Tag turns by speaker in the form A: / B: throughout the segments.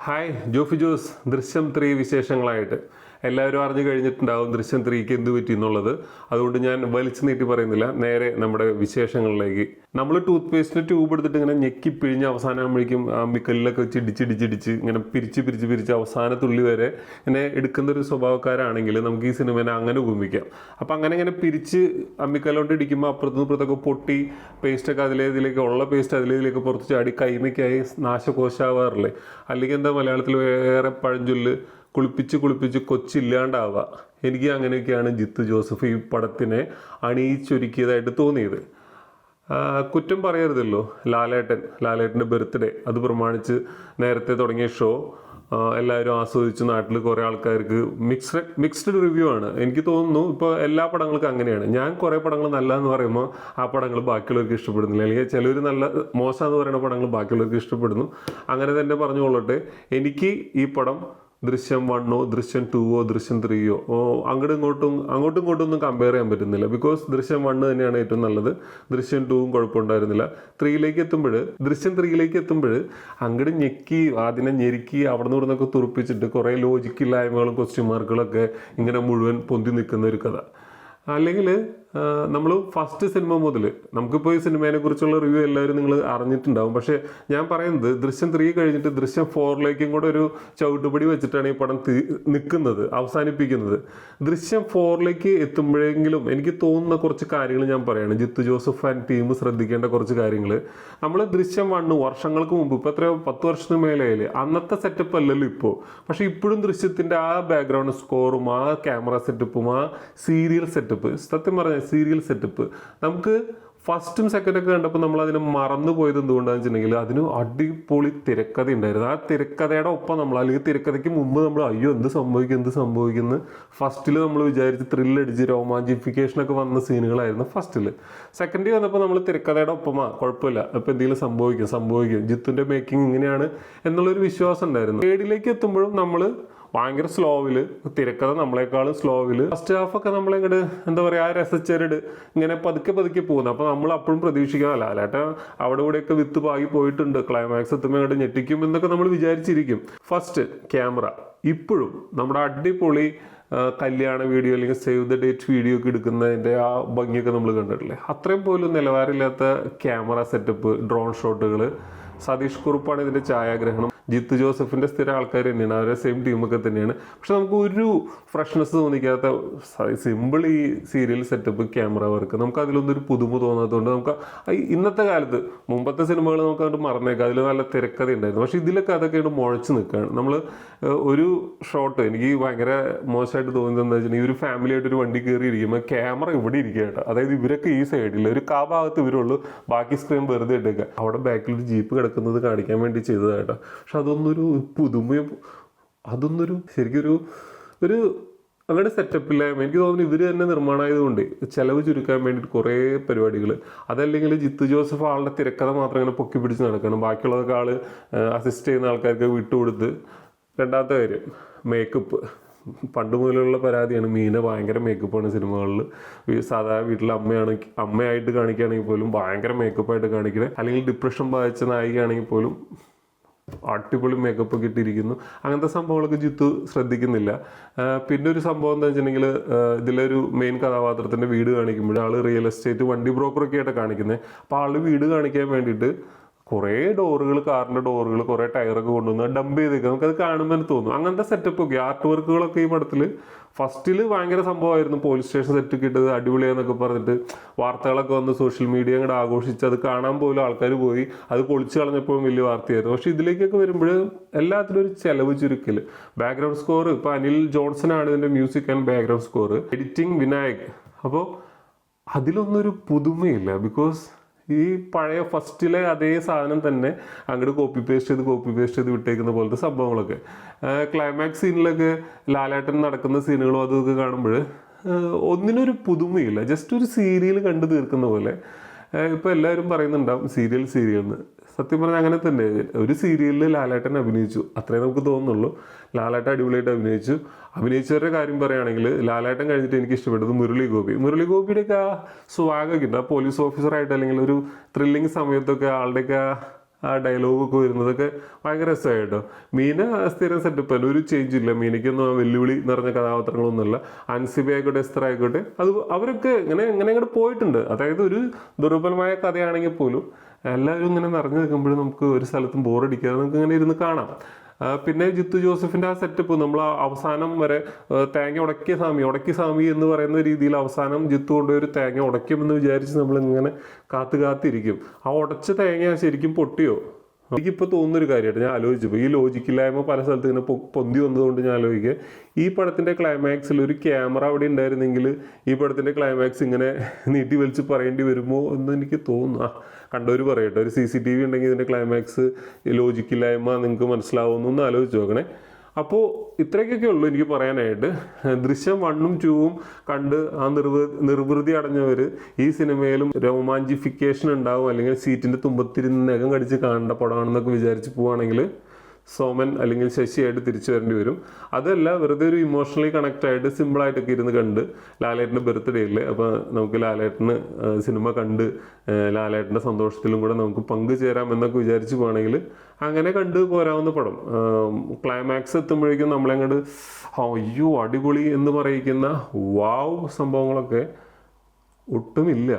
A: Hi Jofi Jose ദൃശ്യം 3 വിശേഷങ്ങളായിട്ട് എല്ലാവരും അറിഞ്ഞു കഴിഞ്ഞിട്ടുണ്ടാവും ദൃശ്യം 3ക്ക് എന്ത് പറ്റി എന്നുള്ളത്. അതുകൊണ്ട് ഞാൻ വലിച്ചു നീട്ടി പറയുന്നില്ല, നേരെ നമ്മുടെ വിശേഷങ്ങളിലേക്ക്. നമ്മൾ ടൂത്ത് പേസ്റ്റിന് ട്യൂബ് എടുത്തിട്ട് ഇങ്ങനെ ഞെക്കി പിഴിഞ്ഞ് അവസാനമാകുമ്പോഴേക്കും അമ്മിക്കല്ലിലൊക്കെ വെച്ച് ഇടിച്ചിടിച്ചിടിച്ച് ഇങ്ങനെ പിരിച്ച് അവസാന തുള്ളി വരെ ഇങ്ങനെ എടുക്കുന്ന ഒരു സ്വഭാവക്കാരാണെങ്കിൽ നമുക്ക് ഈ സിനിമേനെ അങ്ങനെ ഉപമിക്കാം. അപ്പം അങ്ങനെ പിരിച്ച് അമ്മിക്കല്ലോട്ട് ഇടിക്കുമ്പോൾ അപ്പുറത്തുനിന്ന് ഇപ്പുറത്തൊക്കെ പൊട്ടി പേസ്റ്റൊക്കെ ഇതിലേക്ക് ഉള്ള പേസ്റ്റ് ഇതിലേക്ക് പുറത്ത് ചാടി കൈമയ്ക്കായി നാശകോശാവാറില്ലേ? അല്ലെങ്കിൽ എന്താ മലയാളത്തിൽ വേറെ പഴഞ്ചൊല്ല്, കുളിപ്പിച്ച് കൊച്ചില്ലാണ്ടാവുക. എനിക്ക് അങ്ങനെയൊക്കെയാണ് ജിത്തു ജോസഫ് ഈ പടത്തിനെ അണിയിച്ചൊരുക്കിയതായിട്ട് തോന്നിയത്. കുറ്റം പറയരുതല്ലോ. ലാലേട്ടൻ്റെ ബർത്ത്ഡേ അത് പ്രമാണിച്ച് നേരത്തെ തുടങ്ങിയ ഷോ എല്ലാവരും ആസ്വദിച്ച് നാട്ടിൽ കുറേ ആൾക്കാർക്ക് മിക്സ്ഡ് റിവ്യൂ ആണ്. എനിക്ക് തോന്നുന്നു ഇപ്പോൾ എല്ലാ പടങ്ങൾക്കും അങ്ങനെയാണ്. ഞാൻ കുറേ പടങ്ങൾ നല്ലതെന്ന് പറയുമ്പോൾ ആ പടങ്ങൾ ബാക്കിയുള്ളവർക്ക് ഇഷ്ടപ്പെടുന്നില്ല, അല്ലെങ്കിൽ ചിലർ നല്ല മോശമെന്ന് പറയുന്ന പടങ്ങൾ ബാക്കിയുള്ളവർക്ക് ഇഷ്ടപ്പെടുന്നു. അങ്ങനെ തന്നെ പറഞ്ഞുകൊള്ളട്ടെ. എനിക്ക് ഈ പടം ദൃശ്യം 1 ദൃശ്യം 2 ദൃശ്യം 3 അങ്ങോട്ടും ഇങ്ങോട്ടും ഒന്നും കമ്പയർ ചെയ്യാൻ പറ്റുന്നില്ല. ബിക്കോസ് ദൃശ്യം 1 തന്നെയാണ് ഏറ്റവും നല്ലത്. ദൃശ്യം 2 കുഴപ്പമുണ്ടായിരുന്നില്ല. ദൃശ്യം 3 അങ്ങോട്ട് ഞെക്കി അതിനെ ഞെരുക്കി അവിടെ നിന്ന് ഇവിടുന്നൊക്കെ തുറപ്പിച്ചിട്ട് കുറേ ലോജിക്കില്ലായ്മകളും ക്വസ്റ്റ്യൻ മാർക്കുകളൊക്കെ ഇങ്ങനെ മുഴുവൻ പൊന്തി നിൽക്കുന്ന ഒരു കഥ. അല്ലെങ്കിൽ നമ്മൾ ഫസ്റ്റ് സിനിമ മുതൽ നമുക്കിപ്പോൾ ഈ സിനിമയെ കുറിച്ചുള്ള റിവ്യൂ എല്ലാവരും നിങ്ങൾ അറിഞ്ഞിട്ടുണ്ടാവും. പക്ഷേ ഞാൻ പറയുന്നത് ദൃശ്യം 3 കഴിഞ്ഞിട്ട് ദൃശ്യം 4ലേക്കും കൂടെ ഒരു ചവിട്ടുപടി വെച്ചിട്ടാണ് ഈ പടം അവസാനിപ്പിക്കുന്നത്. ദൃശ്യം 4ലേക്ക് എത്തുമ്പോഴെങ്കിലും എനിക്ക് തോന്നുന്ന കുറച്ച് കാര്യങ്ങൾ ഞാൻ പറയുകയാണ്. ജിത്തു ജോസഫ് ആൻഡ് ടീം ശ്രദ്ധിക്കേണ്ട കുറച്ച് കാര്യങ്ങൾ. നമ്മൾ ദൃശ്യം 1 വർഷങ്ങൾക്ക് മുമ്പ്, ഇപ്പോൾ എത്രയോ 10 വർഷത്തിന് മേലെയായില്ലേ, അന്നത്തെ സെറ്റപ്പ് അല്ലല്ലോ ഇപ്പോൾ. പക്ഷേ ഇപ്പോഴും ദൃശ്യത്തിൻ്റെ ആ ബാക്ക്ഗ്രൗണ്ട് സ്കോറും ആ ക്യാമറ സെറ്റപ്പും ആ സീരിയൽ സെറ്റപ്പ്, സത്യം പറഞ്ഞ സീരിയൽ സെറ്റപ്പ് നമുക്ക് ഫസ്റ്റും സെക്കൻഡൊക്കെ കണ്ടപ്പോൾ നമ്മൾ അതിനെ മറന്നു പോയത് എന്തുകൊണ്ടാണെന്ന് വെച്ചിട്ടുണ്ടെങ്കിൽ അതിന് അടിപൊളി തിരക്കഥ ഉണ്ടായിരുന്നു. ആ തിരക്കഥയുടെ ഒപ്പം നമ്മൾ, അല്ലെങ്കിൽ തിരക്കഥയ്ക്ക് മുമ്പ് നമ്മൾ അയ്യോ എന്ത് സംഭവിക്കുന്നു ഫസ്റ്റിൽ നമ്മൾ വിചാരിച്ച് ത്രില്ലടിച്ച് രോമാഞ്ചിഫിക്കേഷനൊക്കെ വന്ന സീനുകളായിരുന്നു ഫസ്റ്റിൽ. സെക്കൻഡിൽ വന്നപ്പോൾ നമ്മൾ തിരക്കഥയുടെ ഒപ്പമാ കുഴപ്പമില്ല, അപ്പോൾ എന്തെങ്കിലും സംഭവിക്കും ജിത്തുൻ്റെ മേക്കിംഗ് ഇങ്ങനെയാണ് എന്നുള്ളൊരു വിശ്വാസം ഉണ്ടായിരുന്നു. തേർഡിലേക്ക് എത്തുമ്പോഴും നമ്മൾ ഭയങ്കര സ്ലോവിൽ, തിരക്കഥ നമ്മളെക്കാളും സ്ലോവിൽ, ഫസ്റ്റ് ഹാഫൊക്കെ നമ്മളിങ്ങോട്ട് എന്താ പറയുക, ആ രസച്ചരട് ഇങ്ങനെ പതുക്കെ പോകുന്നത്. അപ്പോൾ നമ്മൾ അപ്പോഴും പ്രതീക്ഷിക്കാമല്ല അല്ലാട്ട അവിടെ ഇവിടെയൊക്കെ വിത്ത് പാകി പോയിട്ടുണ്ട്, ക്ലൈമാക്സ് എത്തുമ്പോൾ ഇങ്ങോട്ട് ഞെട്ടിക്കും എന്നൊക്കെ നമ്മൾ വിചാരിച്ചിരിക്കും. ഫസ്റ്റ് ക്യാമറ ഇപ്പോഴും നമ്മുടെ അടിപൊളി കല്യാണ വീഡിയോ അല്ലെങ്കിൽ സേവ് ദ ഡേറ്റ് വീഡിയോ ഒക്കെ എടുക്കുന്നതിൻ്റെ ആ ഭംഗിയൊക്കെ നമ്മൾ കണ്ടിട്ടില്ലേ? അത്രയും പോലും നിലവാരമില്ലാത്ത ക്യാമറ സെറ്റപ്പ്, ഡ്രോൺ ഷോട്ടുകൾ. സതീഷ് കുറുപ്പാണ് ഇതിൻ്റെ ഛായാഗ്രഹണം. ജിത്തു ജോസഫിൻ്റെ സ്ഥിര ആൾക്കാർ തന്നെയാണ്, അവരെ സെയിം ടീമൊക്കെ തന്നെയാണ്. പക്ഷെ നമുക്ക് ഒരു ഫ്രഷ്നെസ് തോന്നിക്കാത്ത സിമ്പിൾ ഈ സീരിയൽ സെറ്റപ്പ്, ക്യാമറ വർക്ക്, നമുക്ക് അതിലൊന്നൊരു പുതുമ തോന്നാത്തതുകൊണ്ട് നമുക്ക് ഇന്നത്തെ കാലത്ത് മുമ്പത്തെ സിനിമകൾ നമുക്ക് അങ്ങോട്ട് മറന്നേക്കാം, അതിൽ നല്ല തിരക്കഥ ഉണ്ടായിരുന്നു. പക്ഷേ ഇതിലൊക്കെ അതൊക്കെ ആയിട്ട് മുഴച്ച് നിൽക്കുകയാണ്. നമ്മൾ ഒരു ഷോട്ട് എനിക്ക് ഭയങ്കര മോശമായിട്ട് തോന്നിയത് എന്താ വെച്ചിട്ടുണ്ടെങ്കിൽ, ഒരു ഫാമിലി ആയിട്ട് ഒരു വണ്ടി കയറി ഇരിക്കുമ്പോൾ ക്യാമറ ഇവിടെ ഇരിക്കുക കേട്ടോ. അതായത് ഇവരൊക്കെ ഈ സൈഡിൽ ഒരു ഭാഗത്ത് ഇവരുള്ളൂ, ബാക്കി സ്ക്രീൻ വെറുതെ ഇട്ടേക്കുക. അവിടെ ബാക്കിൽ ഒരു ജീപ്പ് കിടക്കുന്നത് കാണിക്കാൻ വേണ്ടി ചെയ്തതായിട്ടോ. പക്ഷെ അതൊന്നൊരു പുതുമയും ശരിക്കും ഒരു അങ്ങനെ സെറ്റപ്പില്ലായ്മ. എനിക്ക് തോന്നുന്നു ഇവർ തന്നെ നിർമ്മാണമായതുകൊണ്ട് ചിലവ് ചുരുക്കാൻ വേണ്ടിയിട്ട് കുറേ പരിപാടികൾ. അതല്ലെങ്കിൽ ജിത്തു ജോസഫ് ആളുടെ തിരക്കഥ മാത്രം ഇങ്ങനെ പൊക്കി പിടിച്ച് നടക്കണം, ബാക്കിയുള്ളതൊക്കെ ആൾ അസിസ്റ്റ് ചെയ്യുന്ന ആൾക്കാർക്ക് വിട്ടുകൊടുത്ത്. രണ്ടാമത്തെ കാര്യം മേക്കപ്പ്. പണ്ട് മുതലുള്ള പരാതിയാണ്, മീന ഭയങ്കര മേക്കപ്പാണ് സിനിമകളിൽ. സാധാരണ വീട്ടിൽ അമ്മയായിട്ട് കാണിക്കുകയാണെങ്കിൽ പോലും ഭയങ്കര മേക്കപ്പായിട്ട് കാണിക്കണേ. അല്ലെങ്കിൽ ഡിപ്രഷൻ ബാധിച്ച നായികയാണെങ്കിൽ പോലും അടിപൊളി മേക്കപ്പ് ഒക്കെ ഇട്ടിരിക്കുന്നു. അങ്ങനത്തെ സംഭവങ്ങളൊക്കെ ജിത്തു ശ്രദ്ധിക്കുന്നില്ല. പിന്നെ ഒരു സംഭവം എന്താ വെച്ചിട്ടുണ്ടെങ്കിൽ, ഇതിലൊരു മെയിൻ കഥാപാത്രത്തിൻ്റെ വീട് കാണിക്കുമ്പോൾ ആൾ റിയൽ എസ്റ്റേറ്റ് വണ്ടി ബ്രോക്കറൊക്കെ ആയിട്ട് കാണിക്കുന്നത്. അപ്പോൾ ആളുടെ വീട് കാണിക്കാൻ വേണ്ടിയിട്ട് കുറേ ഡോറുകൾ, കാറിൻ്റെ ഡോറുകൾ, കുറേ ടയറൊക്കെ കൊണ്ടുവന്ന് ഡംപ് ചെയ്തേക്കുക. നമുക്കത് കാണുമ്പോൾ തോന്നും. അങ്ങനത്തെ സെറ്റപ്പൊക്കെ ആർട്ട് വർക്കുകളൊക്കെ ഈ പടത്തിൽ ഫസ്റ്റിൽ ഭയങ്കര സംഭവമായിരുന്നു. പോലീസ് സ്റ്റേഷൻ സെറ്റൊക്കെ ഇട്ടത് അടിപൊളിയാന്നൊക്കെ പറഞ്ഞിട്ട് വാർത്തകളൊക്കെ വന്ന് സോഷ്യൽ മീഡിയ അങ്ങോട്ട് ആഘോഷിച്ച് അത് കാണാൻ പോലും ആൾക്കാർ പോയി. അത് പൊളിച്ച് കളഞ്ഞപ്പോഴും വലിയ വാർത്തയായിരുന്നു. പക്ഷേ ഇതിലേക്കൊക്കെ വരുമ്പോൾ എല്ലാത്തിനും ഒരു ചെലവ് ചുരുക്കൽ. ബാക്ക്ഗ്രൗണ്ട് സ്കോർ ഇപ്പോൾ അനിൽ ജോൺസനാണ് ഇതിൻ്റെ music and background score. Editing Vinayak. അപ്പോൾ അതിലൊന്നൊരു പുതുമയില്ല. ബിക്കോസ് ഈ പഴയ ഫസ്റ്റിലെ അതേ സാധനം തന്നെ അങ്ങോട്ട് കോപ്പി പേസ്റ്റ് ചെയ്ത് വിട്ടേക്കുന്ന പോലത്തെ സംഭവങ്ങളൊക്കെ. ക്ലൈമാക്സ് സീനിലൊക്കെ ലാലേട്ടൻ നടക്കുന്ന സീനുകളും അതൊക്കെ കാണുമ്പോൾ ഒന്നിനൊരു പുതുമയില്ല. ജസ്റ്റ് ഒരു സീരിയൽ കണ്ടു തീർക്കുന്ന പോലെ. ഇപ്പോൾ എല്ലാവരും പറയുന്നുണ്ടാവും സീരിയൽ എന്ന്. സത്യം പറഞ്ഞാൽ അങ്ങനെ തന്നെ. ഒരു സീരിയലിൽ ലാലേട്ടൻ അഭിനയിച്ചു, അത്രേ നമുക്ക് തോന്നുന്നുള്ളൂ. ലാലേട്ടൻ അടിപൊളിയായിട്ട് അഭിനയിച്ചവരുടെ കാര്യം പറയുകയാണെങ്കിൽ, ലാലേട്ടൻ കഴിഞ്ഞിട്ട് എനിക്ക് ഇഷ്ടപ്പെട്ടത് മുരളി ഗോപിയുടെയൊക്കെ ആ സ്വാഗൊക്കെ ഉണ്ട്. ആ പോലീസ് ഓഫീസറായിട്ട് അല്ലെങ്കിൽ ഒരു ത്രില്ലിങ് സമയത്തൊക്കെ ആളുടെയൊക്കെ ആ ഡയലോഗൊക്കെ വരുന്നതൊക്കെ ഭയങ്കര രസമായിട്ടോ. മീന സ്ഥിരം സെറ്റപ്പ് അല്ല, ഒരു ചേഞ്ച് ഇല്ല. മീനയ്ക്കൊന്നും വെല്ലുവിളി നിറഞ്ഞ കഥാപാത്രങ്ങളൊന്നുമല്ല. അൻസിബ ആയിക്കോട്ടെ, എസ്തർ ആയിക്കോട്ടെ, അത് അവരൊക്കെ ഇങ്ങനെ അങ്ങോട്ട് പോയിട്ടുണ്ട്. അതായത് ഒരു ദുർബലമായ കഥയാണെങ്കിൽ പോലും എല്ലാവരും ഇങ്ങനെ നിറഞ്ഞു നിൽക്കുമ്പോഴും നമുക്ക് ഒരു സ്ഥലത്തും ബോറടിക്കാതെ നമുക്ക് ഇങ്ങനെ ഇരുന്ന് കാണാം. പിന്നെ ജിത്തു ജോസഫിൻ്റെ ആ സെറ്റപ്പ് നമ്മൾ അവസാനം വരെ തേങ്ങ ഉടക്കി സ്വാമി എന്ന് പറയുന്ന രീതിയിൽ അവസാനം ജിത്തു കൊണ്ടുപോയി ഒരു തേങ്ങ ഉടയ്ക്കുമെന്ന് വിചാരിച്ച് നമ്മളിങ്ങനെ കാത്തിരിക്കും. ആ ഉടച്ച തേങ്ങ ശരിക്കും പൊട്ടിയോ? എനിക്കിപ്പോൾ തോന്നുന്നൊരു കാര്യമായിട്ട് ഞാൻ ആലോചിച്ചപ്പോൾ ഈ ലോജിക്കില്ലായ്മ പല സ്ഥലത്ത് ഇങ്ങനെ പൊന്തി വന്നതുകൊണ്ട് ഞാൻ ആലോചിക്കുക, ഈ പടത്തിൻ്റെ ക്ലൈമാക്സിൽ ഒരു ക്യാമറ അവിടെ ഉണ്ടായിരുന്നെങ്കിൽ ഈ പടത്തിൻ്റെ ക്ലൈമാക്സ് ഇങ്ങനെ നീട്ടി വലിച്ച് പറയേണ്ടി വരുമോ എന്ന് എനിക്ക് തോന്നുന്നു. കണ്ടവർ പറയട്ടെ, ഒരു CCTV ഉണ്ടെങ്കിൽ ഇതിൻ്റെ ക്ലൈമാക്സ് ലോജിക്കില്ലായ്മ നിങ്ങൾക്ക് മനസ്സിലാവുമെന്നൊന്ന് ആലോചിച്ച് നോക്കണേ. അപ്പോൾ ഇത്രയൊക്കെ ഉള്ളൂ എനിക്ക് പറയാനായിട്ട്. ദൃശ്യം 1ഉം 2ഉം കണ്ട് ആ നിർവൃതി അടഞ്ഞവർ ഈ സിനിമയിലും രോമാഞ്ചിഫിക്കേഷൻ ഉണ്ടാവും, അല്ലെങ്കിൽ സീറ്റിൻ്റെ തുമ്പത്തിരുന്ന് നഖം കടിച്ച് കാണേണ്ട പടമാണെന്നൊക്കെ വിചാരിച്ച് പോവുകയാണെങ്കിൽ സോമൻ അല്ലെങ്കിൽ ശശിയായിട്ട് തിരിച്ചു വരേണ്ടി വരും. അതല്ല, വെറുതെ ഒരു ഇമോഷണലി കണക്റ്റ് ആയിട്ട് സിമ്പിളായിട്ടൊക്കെ ഇരുന്ന് കണ്ട് ലാലേട്ടൻ്റെ ബർത്ത്ഡേ ഇല്ലേ, അപ്പോൾ നമുക്ക് ലാലേട്ടന് സിനിമ കണ്ട് ലാലേട്ടൻ്റെ സന്തോഷത്തിലും കൂടെ നമുക്ക് പങ്കുചേരാം എന്നൊക്കെ വിചാരിച്ച് പോകണമെങ്കിൽ അങ്ങനെ കണ്ട് പോരാവുന്ന പടം. ക്ലൈമാക്സ് എത്തുമ്പോഴേക്കും നമ്മളെങ്ങോട്ട് അയ്യോ അടിപൊളി എന്ന് പറയിക്കുന്ന വാവ് സംഭവങ്ങളൊക്കെ ഒട്ടുമില്ല.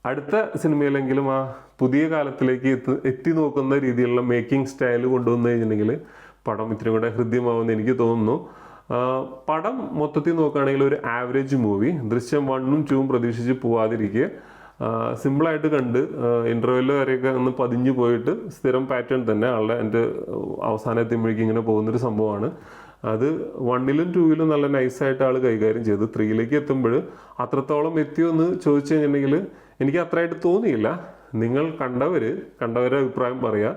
A: അടുത്ത സിനിമയിലെങ്കിലും ആ പുതിയ കാലത്തിലേക്ക് എത്തി നോക്കുന്ന രീതിയിലുള്ള മേക്കിംഗ് സ്റ്റൈൽ കൊണ്ടുവന്നു കഴിഞ്ഞിട്ടുണ്ടെങ്കിൽ പടം ഇത്തിരി കൂടെ ഹൃദ്യമാവുമെന്ന് എനിക്ക് തോന്നുന്നു. പടം മൊത്തത്തിൽ നോക്കുകയാണെങ്കിൽ ഒരു ആവറേജ് മൂവി. ദൃശ്യം 1ഉം 2ഉം പ്രതീക്ഷിച്ച് പോവാതിരിക്കുക. സിമ്പിളായിട്ട് കണ്ട് ഇൻ്റർവെല്ല് വരെയൊക്കെ ഒന്ന് പതിഞ്ഞു പോയിട്ട് സ്ഥിരം പാറ്റേൺ തന്നെ ആളുടെ എൻ്റെ അവസാനം എത്തുമ്പോഴേക്കും ഇങ്ങനെ പോകുന്നൊരു സംഭവമാണ്. അത് 1ലും 2ലും നല്ല നൈസായിട്ട് ആൾ കൈകാര്യം ചെയ്തു. 3ലേക്ക് എത്തുമ്പോൾ അത്രത്തോളം എത്തിയോ എന്ന് ചോദിച്ചു കഴിഞ്ഞിട്ടുണ്ടെങ്കിൽ എനിക്ക് അത്രയായിട്ട് തോന്നിയില്ല. നിങ്ങൾ കണ്ടവരുടെ അഭിപ്രായം പറയുക.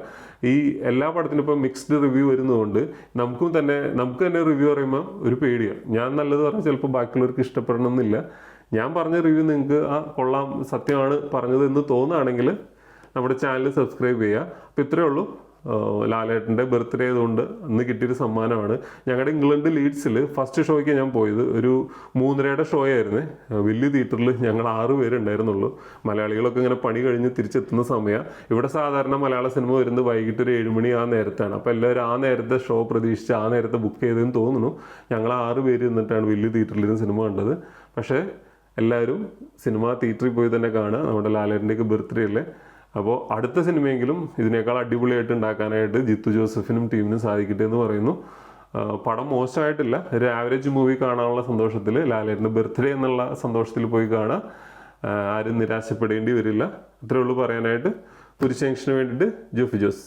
A: ഈ എല്ലാ പടത്തിനും ഇപ്പോൾ മിക്സ്ഡ് റിവ്യൂ വരുന്നതുകൊണ്ട് നമുക്ക് തന്നെ റിവ്യൂ പറയുമ്പോൾ ഒരു പേടിയാണ്. ഞാൻ നല്ലത് പറഞ്ഞാൽ ചിലപ്പോൾ ബാക്കിയുള്ളവർക്ക് ഇഷ്ടപ്പെടണമെന്നില്ല. ഞാൻ പറഞ്ഞ റിവ്യൂ നിങ്ങൾക്ക് കൊള്ളാം, സത്യമാണ് പറഞ്ഞത് എന്ന് തോന്നുകയാണെങ്കിൽ നമ്മുടെ ചാനൽ സബ്സ്ക്രൈബ് ചെയ്യുക. അപ്പോൾ ഇത്രയേ ഉള്ളൂ. ലാലേട്ടൻ്റെ ബർത്ത്ഡേ ആയതുകൊണ്ട് അന്ന് കിട്ടിയൊരു സമ്മാനമാണ്. ഞങ്ങളുടെ ഇംഗ്ലണ്ട് ലീഡ്സിൽ ഫസ്റ്റ് ഷോയ്ക്ക് ഞാൻ പോയത് ഒരു 3:30 ഷോ ആയിരുന്നു. വലിയ തിയേറ്ററിൽ ഞങ്ങൾ 6 പേരുണ്ടായിരുന്നുള്ളൂ. മലയാളികളൊക്കെ ഇങ്ങനെ പണി കഴിഞ്ഞ് തിരിച്ചെത്തുന്ന സമയം. ഇവിടെ സാധാരണ മലയാള സിനിമ വരുന്നത് വൈകിട്ട് ഒരു 7 മണി ആ നേരത്താണ്. അപ്പോൾ എല്ലാവരും ആ നേരത്തെ ഷോ പ്രതീക്ഷിച്ച് ആ നേരത്തെ ബുക്ക് ചെയ്തതെന്ന് തോന്നുന്നു. ഞങ്ങൾ 6 പേര് നിന്നിട്ടാണ് വലിയ തിയേറ്ററിലിരുന്ന് സിനിമ കണ്ടത്. പക്ഷേ എല്ലാവരും സിനിമ തിയേറ്ററിൽ പോയി തന്നെ കാണുക. നമ്മുടെ ലാലേട്ടൻ്റെയൊക്കെ ബർത്ത്ഡേ അല്ലേ. അപ്പോൾ അടുത്ത സിനിമയെങ്കിലും ഇതിനേക്കാൾ അടിപൊളിയായിട്ട് ഉണ്ടാക്കാനായിട്ട് ജിത്തു ജോസഫിനും ടീമിനും സാധിക്കട്ടെ എന്ന് പറയുന്നു. പടം മോശമായിട്ടില്ല. ഒരു ആവറേജ് മൂവി കാണാനുള്ള സന്തോഷത്തിൽ, ലാലേട്ടൻ്റെ ബർത്ത്ഡേ എന്നുള്ള സന്തോഷത്തിൽ പോയി കാണുക. ആരും നിരാശപ്പെടേണ്ടി വരില്ല. ഇത്രയേ ഉള്ളൂ പറയാനായിട്ട്. ഒരു ജംഗ്ഷന് വേണ്ടിയിട്ട് ജോഫി ജോസ്.